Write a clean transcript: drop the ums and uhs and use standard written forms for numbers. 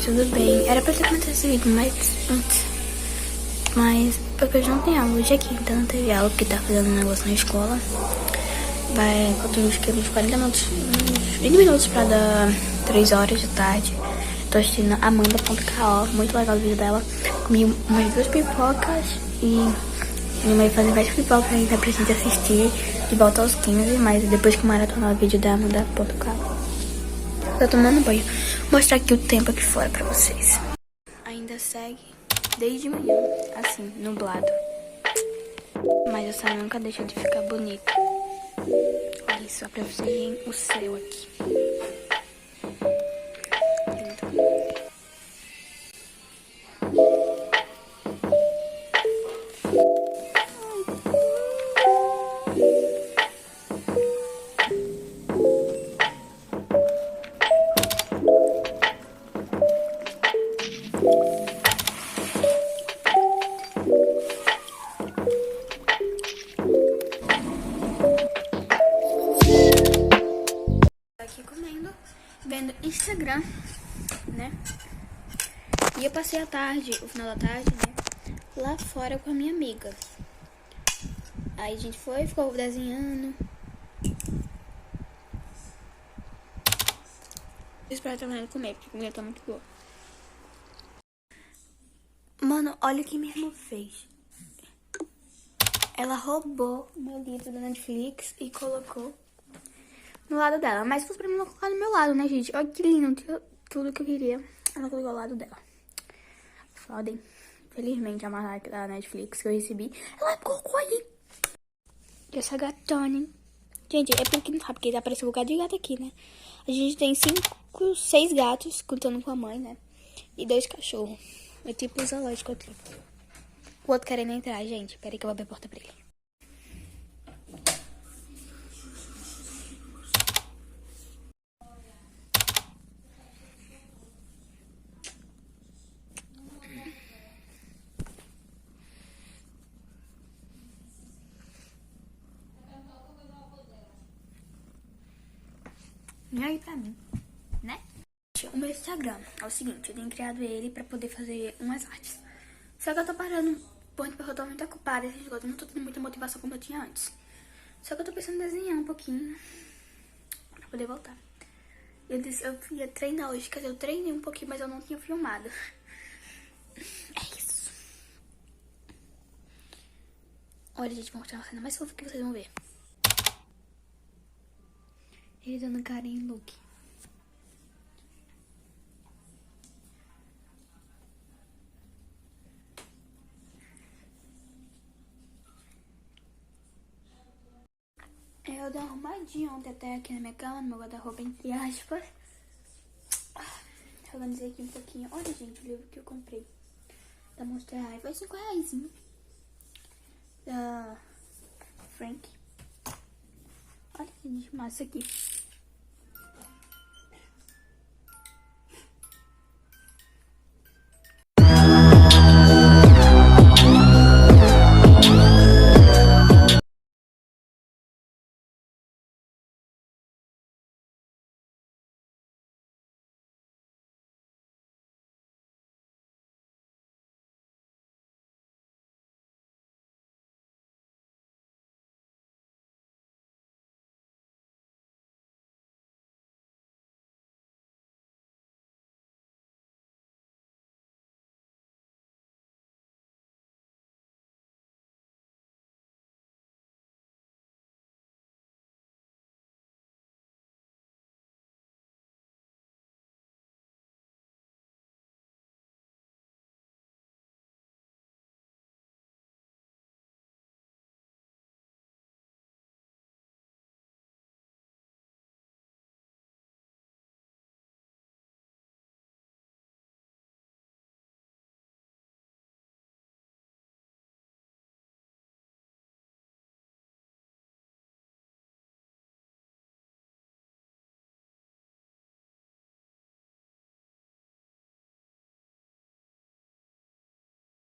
tudo bem? Era pra ter começado esse vídeo mais antes, mas porque hoje não tem aula hoje aqui, então não teve aula porque tá fazendo um negócio na escola. Vai faltar uns 40 minutos, uns 20 minutos pra dar 3 horas da tarde. Tô assistindo Amanda.ko, muito legal o vídeo dela. Comi umas 2 pipocas e minha mãe fazer mais pipocas ainda pra gente assistir de volta aos 15, mas depois que maratonar o vídeo da Amanda.ko. Tô tomando banho. Vou mostrar aqui o tempo aqui fora pra vocês. Ainda segue desde manhã, assim, nublado. Mas o céu nunca deixa de ficar bonito. Olha isso, só pra vocês verem o céu aqui. Lindo. Aqui comendo, vendo Instagram, né? E eu passei a tarde, o final da tarde, né? Lá fora com a minha amiga. Aí a gente ficou desenhando. Espero terminar de comer, porque a comida tá muito boa. Mano, olha o que minha irmã fez. Ela roubou meu livro da Netflix e colocou no lado dela. Mas se fosse pra mim, ela colocar do meu lado, né, gente? Olha que lindo, tudo que eu queria. Ela colocou ao lado dela. Foda, hein? Felizmente, a marca da Netflix que eu recebi, ela colocou aí. E essa gatona, hein? Gente, é porque não sabe, porque apareceu um bocado de gato aqui, né? A gente tem 6 gatos, contando com a mãe, né? E 2 cachorros. É tipo um zoológico aqui. O outro querendo entrar, gente. Peraí que eu vou abrir a porta pra ele. E aí pra mim, né? O meu Instagram é o seguinte, eu tenho criado ele pra poder fazer umas artes. Só que eu tô parando, porque eu tô muito ocupada, eu não tô tendo muita motivação como eu tinha antes. Só que eu tô pensando em desenhar um pouquinho pra poder voltar. Eu ia treinar hoje, quer dizer, eu treinei um pouquinho, mas eu não tinha filmado. É isso. Olha, gente, vou mostrar uma cena mais fofa que vocês vão ver. Ele dando carinho em Luke. Eu dei uma arrumadinha ontem até aqui na minha cama, no meu guarda-roupa, entre aspas. Organizei aqui um pouquinho. Olha, gente, o livro que eu comprei da Monster High. Foi R$5. Da Frank. Olha que massa aqui.